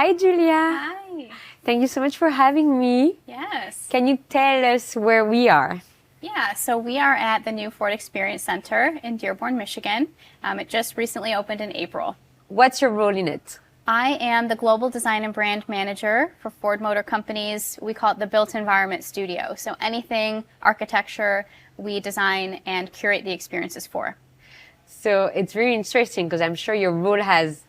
Hi, Julia. Hi. Thank you so much for having me. Yes. Can you tell us where we are? Yeah, so we are at the new Ford Experience Center in Dearborn, Michigan. It just recently opened in April. What's your role in it? I am the Global Design and Brand Manager for Ford Motor Company's, we call it the Built Environment Studio. So anything architecture, we design and curate the experiences for. So it's very interesting because I'm sure your role has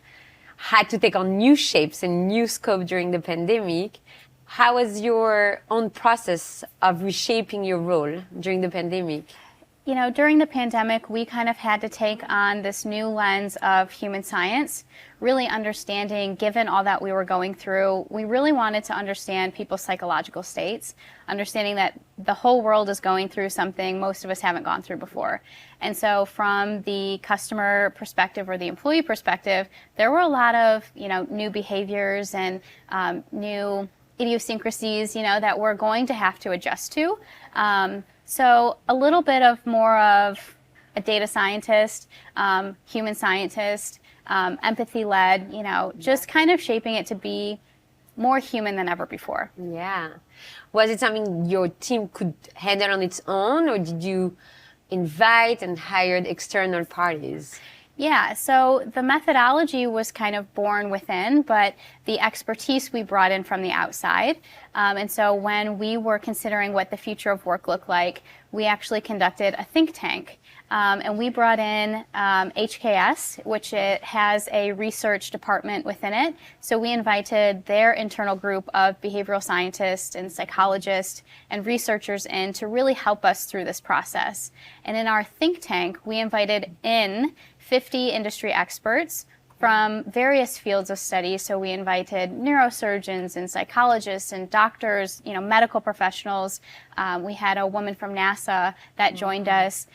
had to take on new shapes and new scope during the pandemic. How was your own process of reshaping your role during the pandemic? You know, during the pandemic, we kind of had to take on this new lens of human science, really understanding, given all that we were going through, we really wanted to understand people's psychological states, understanding that the whole world is going through something most of us haven't gone through before. And so from the customer perspective or the employee perspective, there were a lot of, new behaviors and new idiosyncrasies, that we're going to have to adjust to. So a little bit of more of a data scientist, human scientist, empathy-led, just kind of shaping it to be more human than ever before. Yeah. Was it something your team could handle on its own, or did you invite and hire external parties? Yeah, so the methodology was kind of born within, but the expertise we brought in from the outside. And so when we were considering what the future of work looked like, we actually conducted a think tank. And we brought in HKS, which it has a research department within it. So we invited their internal group of behavioral scientists and psychologists and researchers in to really help us through this process. And in our think tank, we invited in 50 industry experts from various fields of study. So we invited neurosurgeons and psychologists and doctors, medical professionals. We had a woman from NASA that joined us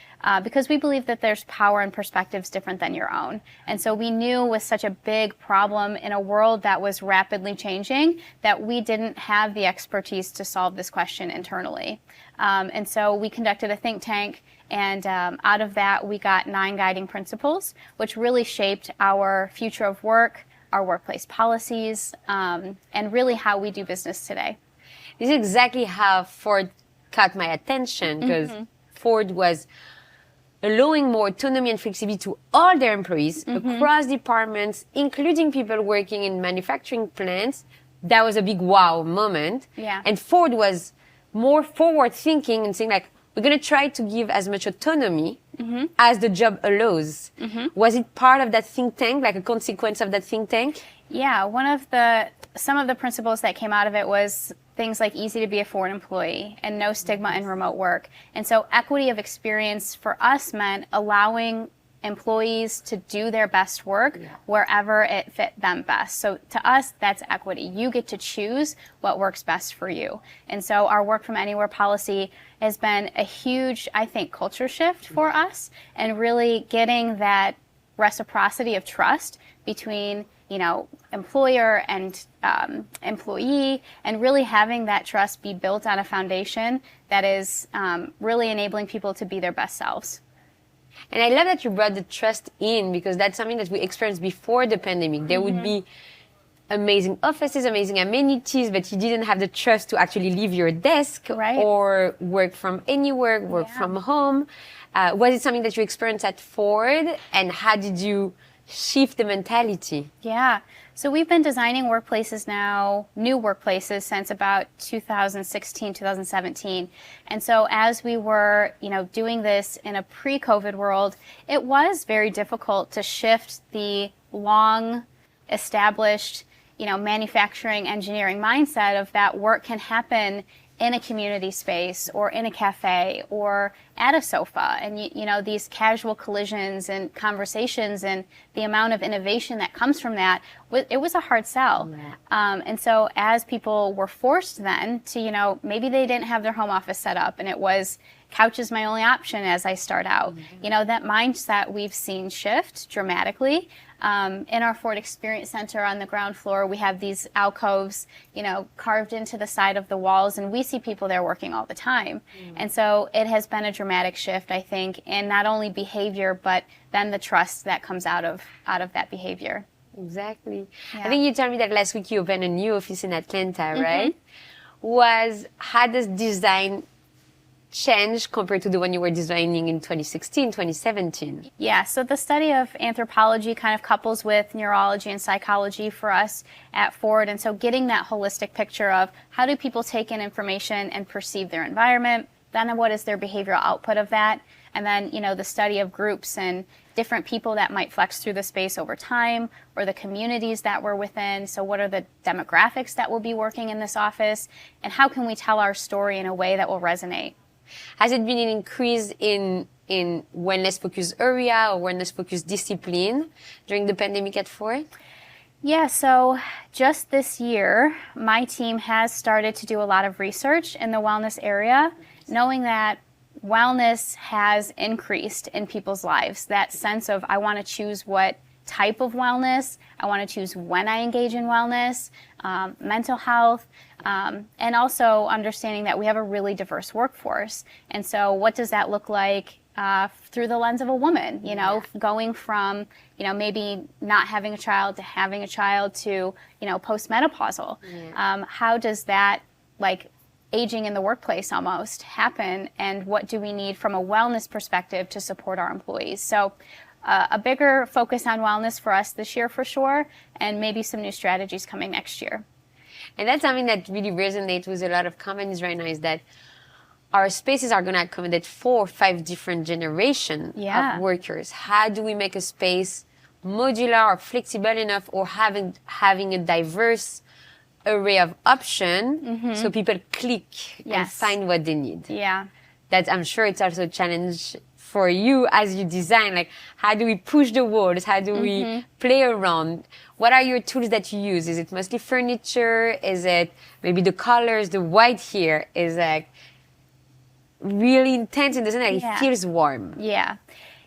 because we believe that there's power and perspectives different than your own. And so we knew with such a big problem in a world that was rapidly changing that we didn't have the expertise to solve this question internally. And so we conducted a think tank. And out of that, we got 9 guiding principles, which really shaped our future of work, our workplace policies, and really how we do business today. This is exactly how Ford caught my attention, because Ford was allowing more autonomy and flexibility to all their employees across departments, including people working in manufacturing plants. That was a big wow moment. Yeah. And Ford was more forward thinking and saying, like, we're going to try to give as much autonomy as the job allows. Was it part of that think tank, like a consequence of that think tank? Yeah, some of the principles that came out of it was things like easy to be a Ford employee and no stigma in remote work. And so equity of experience for us meant allowing employees to do their best work wherever it fit them best. So to us, that's equity. You get to choose what works best for you. And so our work from anywhere policy has been a huge, I think, culture shift for us, and really getting that reciprocity of trust between employer and employee, and really having that trust be built on a foundation that is really enabling people to be their best selves. And I love that you brought the trust in, because that's something that we experienced before the pandemic. There would be amazing offices, amazing amenities, but you didn't have the trust to actually leave your desk or work from anywhere, work from home. Was it something that you experienced at Ford? And how did you shift the mentality? Yeah. So we've been designing workplaces now, new workplaces, since about 2016, 2017. And so as we were, doing this in a pre-COVID world, it was very difficult to shift the long established, manufacturing engineering mindset of that work can happen in a community space or in a cafe or at a sofa. And, these casual collisions and conversations and the amount of innovation that comes from that, it was a hard sell. And so as people were forced then to, maybe they didn't have their home office set up and it was couch is my only option as I start out. That mindset we've seen shift dramatically. In our Ford Experience Center on the ground floor, we have these alcoves, carved into the side of the walls, and we see people there working all the time. And so it has been a dramatic shift, I think, in not only behavior, but then the trust that comes out of that behavior. Exactly. Yeah. I think you told me that last week you opened a new office in Atlanta, right? How does design change compared to the one you were designing in 2016, 2017? Yeah, so the study of anthropology kind of couples with neurology and psychology for us at Ford. And so getting that holistic picture of how do people take in information and perceive their environment, then what is their behavioral output of that, and then, the study of groups and different people that might flex through the space over time, or the communities that we're within. So what are the demographics that will be working in this office, and how can we tell our story in a way that will resonate? Has it been an increase in wellness-focused area or wellness-focused discipline during the pandemic at Ford? Yeah, so just this year, my team has started to do a lot of research in the wellness area, knowing that wellness has increased in people's lives. That sense of, I want to choose what type of wellness, I want to choose when I engage in wellness, mental health, and also understanding that we have a really diverse workforce. And so what does that look like through the lens of a woman, going from, maybe not having a child to having a child to, postmenopausal. How does that, aging in the workplace almost happen, and what do we need from a wellness perspective to support our employees? So a bigger focus on wellness for us this year for sure, and maybe some new strategies coming next year. And that's something that really resonates with a lot of companies right now, is that our spaces are going to accommodate 4 or 5 different generations of workers. How do we make a space modular or flexible enough, or having a diverse array of options so people click and find what they need? Yeah. That, I'm sure it's also a challenge for you as you design. How do we push the walls? How do we play around? What are your tools that you use? Is it mostly furniture? Is it maybe the colors? The white here is really intense in the sense that it feels warm.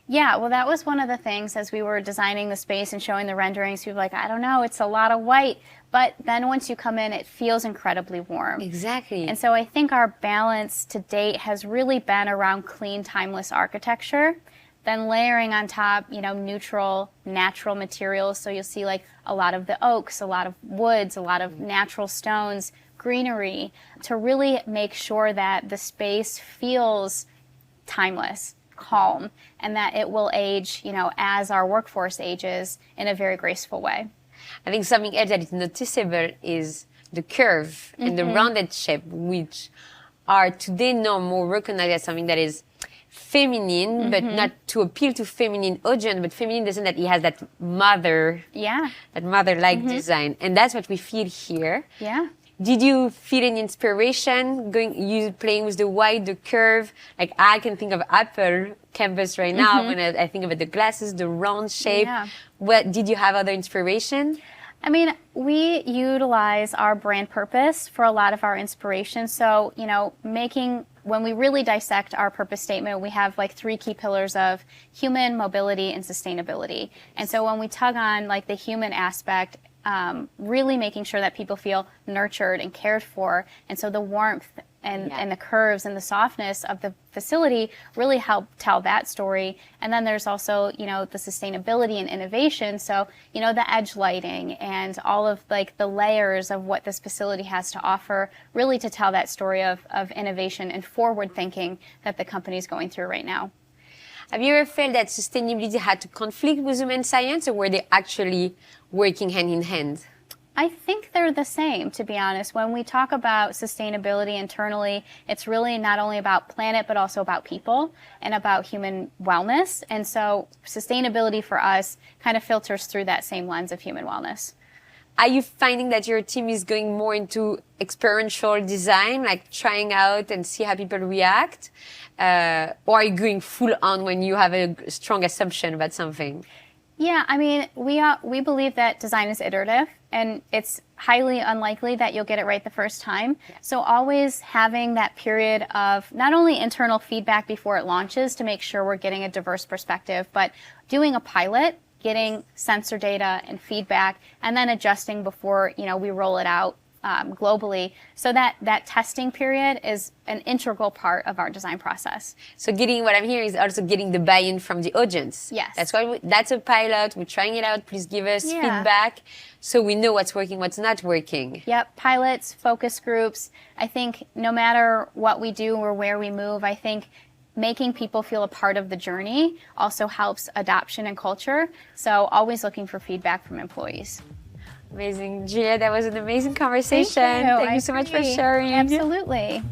Yeah, well, that was one of the things as we were designing the space and showing the renderings. People were like, I don't know, it's a lot of white. But then once you come in, it feels incredibly warm. Exactly. And so I think our balance to date has really been around clean, timeless architecture, then layering on top, neutral, natural materials. So you'll see a lot of the oaks, a lot of woods, a lot of natural stones, greenery, to really make sure that the space feels timeless, calm, and that it will age, as our workforce ages, in a very graceful way. I think something else that is noticeable is the curve and the rounded shape, which are today now more recognized as something that is feminine, but not to appeal to feminine audience, but feminine in the sense that it has that mother-like design. And that's what we feel here. Yeah. Did you feel any inspiration playing with the white, the curve? I can think of Apple campus right now when I think about the glasses, the round shape. Yeah. What did you have other inspiration? I mean, we utilize our brand purpose for a lot of our inspiration. So, when we really dissect our purpose statement, we have 3 key pillars of human, mobility, and sustainability. And so when we tug on the human aspect, really making sure that people feel nurtured and cared for. And so the warmth and the curves and the softness of the facility really help tell that story. And then there's also, the sustainability and innovation. So, the edge lighting and all of the layers of what this facility has to offer, really to tell that story of innovation and forward thinking that the company is going through right now. Have you ever felt that sustainability had to conflict with human science, or were they actually working hand in hand? I think they're the same, to be honest. When we talk about sustainability internally, it's really not only about planet, but also about people and about human wellness. And so sustainability for us kind of filters through that same lens of human wellness. Are you finding that your team is going more into experiential design, trying out and see how people react? Or are you going full on when you have a strong assumption about something? Yeah, I mean, we believe that design is iterative, and it's highly unlikely that you'll get it right the first time. So always having that period of not only internal feedback before it launches to make sure we're getting a diverse perspective, but doing a pilot, getting sensor data and feedback, and then adjusting before we roll it out globally. So that testing period is an integral part of our design process. So what I'm hearing is also getting the buy-in from the audience. Yes. That's why that's a pilot. We're trying it out. Please give us Yeah. feedback so we know what's working, what's not working. Yep, pilots, focus groups. I think no matter what we do or where we move, I think making people feel a part of the journey also helps adoption and culture. So always looking for feedback from employees. Amazing. Julia, that was an amazing conversation. Thank you. Thank you so much for agree. sharing. Absolutely.